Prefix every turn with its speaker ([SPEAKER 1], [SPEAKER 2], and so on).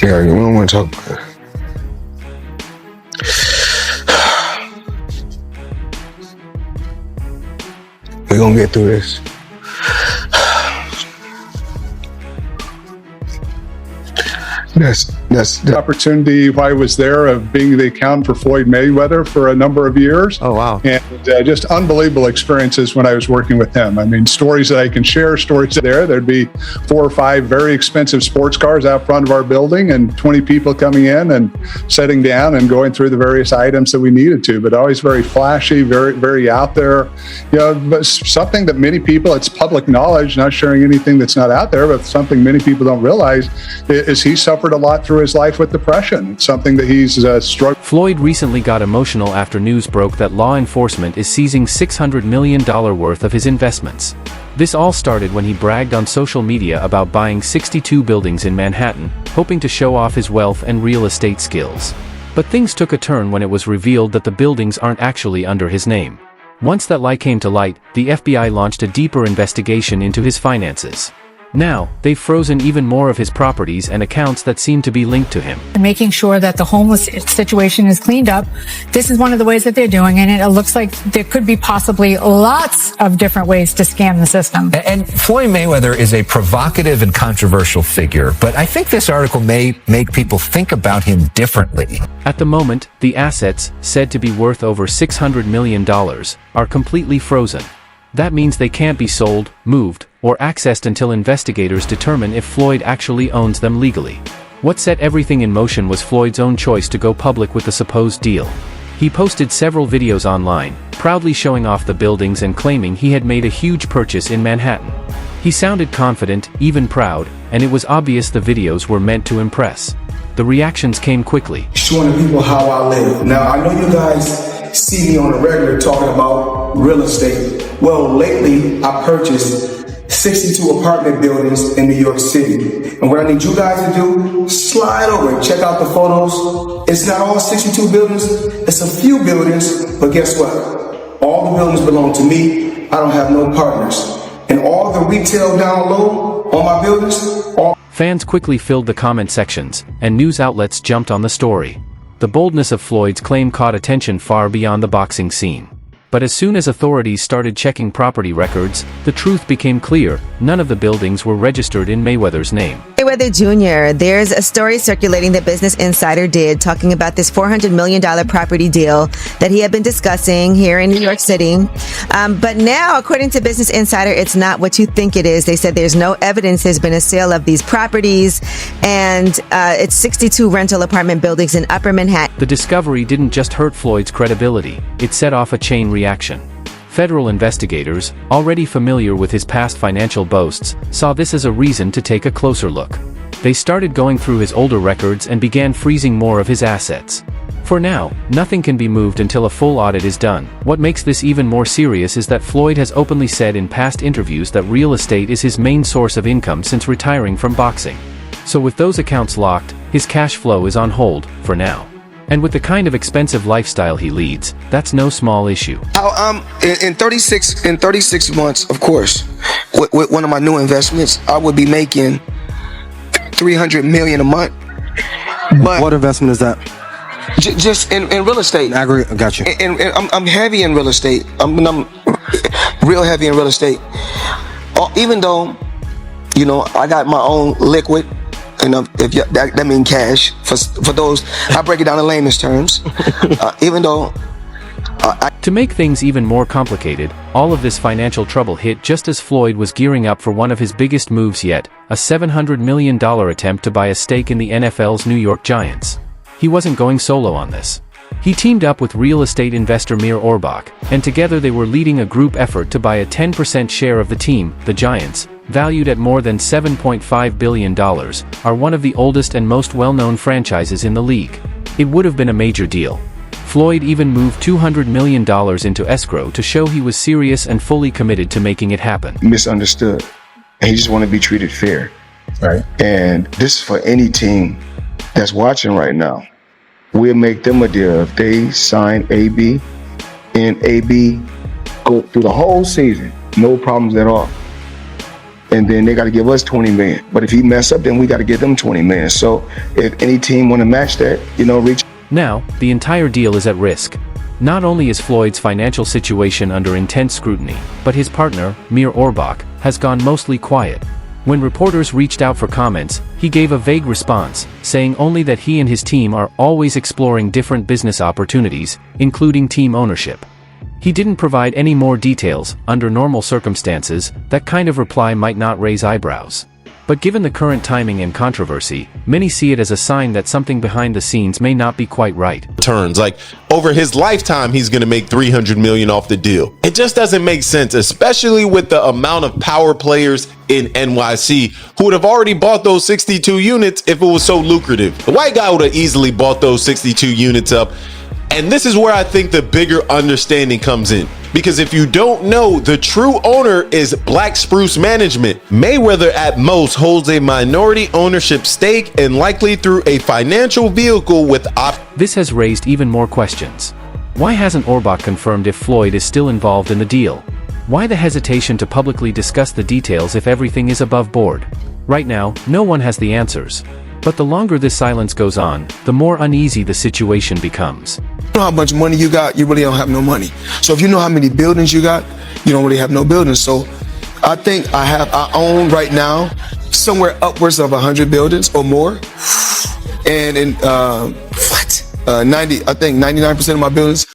[SPEAKER 1] Yeah, we don't want to talk about it. We're gonna get through this. That's the
[SPEAKER 2] opportunity while I was there of being the accountant for Floyd Mayweather for a number of years.
[SPEAKER 3] Oh, wow.
[SPEAKER 2] And just unbelievable experiences when I was working with him. I mean, stories that I can share, stories there'd be 4 or 5 very expensive sports cars out front of our building and 20 people coming in and sitting down and going through the various items that we needed to, but always very flashy, very, very out there. You know, but something that many people, it's public knowledge, not sharing anything that's not out there, but something many people don't realize is he suffered a lot through his life with depression. It's something that he's struggled.
[SPEAKER 4] Floyd recently got emotional after news broke that law enforcement is seizing $600 million worth of his investments. This all started when he bragged on social media about buying 62 buildings in Manhattan, hoping to show off his wealth and real estate skills. But things took a turn when it was revealed that the buildings aren't actually under his name. Once that lie came to light, the FBI launched a deeper investigation into his finances. Now, they've frozen even more of his properties and accounts that seem to be linked to him.
[SPEAKER 5] And making sure that the homeless situation is cleaned up. This is one of the ways that they're doing it, and it looks like there could be possibly lots of different ways to scam the system.
[SPEAKER 6] And Floyd Mayweather is a provocative and controversial figure, but I think this article may make people think about him differently.
[SPEAKER 4] At the moment, the assets, said to be worth over $600 million, are completely frozen. That means they can't be sold, moved, or accessed until investigators determine if Floyd actually owns them legally. What set everything in motion was Floyd's own choice to go public with the supposed deal. He posted several videos online, proudly showing off the buildings and claiming he had made a huge purchase in Manhattan. He sounded confident, even proud, and it was obvious the videos were meant to impress. The reactions came quickly.
[SPEAKER 7] Showing people how I live. Now, I know you guys see me on a regular talking about real estate. Well, lately I purchased 62 apartment buildings in New York City. And what I need you guys to do, slide over and check out the photos. It's not all 62 buildings, it's a few buildings, but guess what? All the buildings belong to me. I don't have no partners. And all the retail down low on my buildings,
[SPEAKER 4] Fans quickly filled the comment sections, and news outlets jumped on the story. The boldness of Floyd's claim caught attention far beyond the boxing scene. But as soon as authorities started checking property records, the truth became clear: none of the buildings were registered in Mayweather's name.
[SPEAKER 8] Mayweather Jr., there's a story circulating that Business Insider did talking about this $400 million property deal that he had been discussing here in New York City. But now, according to Business Insider, it's not what you think it is. They said there's no evidence there's been a sale of these properties, and it's 62 rental apartment buildings in Upper Manhattan.
[SPEAKER 4] The discovery didn't just hurt Floyd's credibility, it set off a chain reaction. Federal investigators, already familiar with his past financial boasts, saw this as a reason to take a closer look. They started going through his older records and began freezing more of his assets. For now, nothing can be moved until a full audit is done. What makes this even more serious is that Floyd has openly said in past interviews that real estate is his main source of income since retiring from boxing. So with those accounts locked, his cash flow is on hold, for now. And with the kind of expensive lifestyle he leads, that's no small issue.
[SPEAKER 9] In 36 months, of course, with one of my new investments, I would be making $300 million a month. But
[SPEAKER 3] what investment is that?
[SPEAKER 9] Just in real estate.
[SPEAKER 3] I agree. Got you.
[SPEAKER 9] And I'm heavy in real estate. I'm real heavy in real estate. Even though, you know, I got my own liquid. And that means cash for those. I break it down in layman's terms. Even though
[SPEAKER 4] to make things even more complicated, all of this financial trouble hit just as Floyd was gearing up for one of his biggest moves yet, a $700 million attempt to buy a stake in the NFL's New York Giants. He wasn't going solo on this. He teamed up with real estate investor Mir Orbach, and together they were leading a group effort to buy a 10% share of the team. The Giants, valued at more than $7.5 billion, are one of the oldest and most well-known franchises in the league. It would have been a major deal. Floyd even moved $200 million into escrow to show he was serious and fully committed to making it happen.
[SPEAKER 1] Misunderstood, and he just want to be treated fair. Right. And this is for any team that's watching right now. We'll make them a deal if they sign AB, and AB go through the whole season, no problems at all. and then they got to give us 20 million. But if he mess up, then we got to give them 20 million. So if any team want to match that, reach.
[SPEAKER 4] Now, the entire deal is at risk. Not only is Floyd's financial situation under intense scrutiny, but his partner, Mir Orbach, has gone mostly quiet. When reporters reached out for comments, he gave a vague response, saying only that he and his team are always exploring different business opportunities, including team ownership. He didn't provide any more details. Under normal circumstances, that kind of reply might not raise eyebrows. But given the current timing and controversy, many see it as a sign that something behind the scenes may not be quite right.
[SPEAKER 3] Turns like over his lifetime, he's going to make 300 million off the deal. It just doesn't make sense, especially with the amount of power players in NYC who would have already bought those 62 units if it was so lucrative. The white guy would have easily bought those 62 units up. And this is where I think the bigger understanding comes in. Because if you don't know, the true owner is Black Spruce Management. Mayweather at most holds a minority ownership stake and likely through a financial vehicle with
[SPEAKER 4] This has raised even more questions. Why hasn't Orbach confirmed if Floyd is still involved in the deal? Why the hesitation to publicly discuss the details if everything is above board? Right now, no one has the answers. But the longer this silence goes on, the more uneasy the situation becomes.
[SPEAKER 7] You know how much money you got, you really don't have no money. So if you know how many buildings you got, you don't really have no buildings. So I think I own right now somewhere upwards of 100 buildings or more. And in 99% of my buildings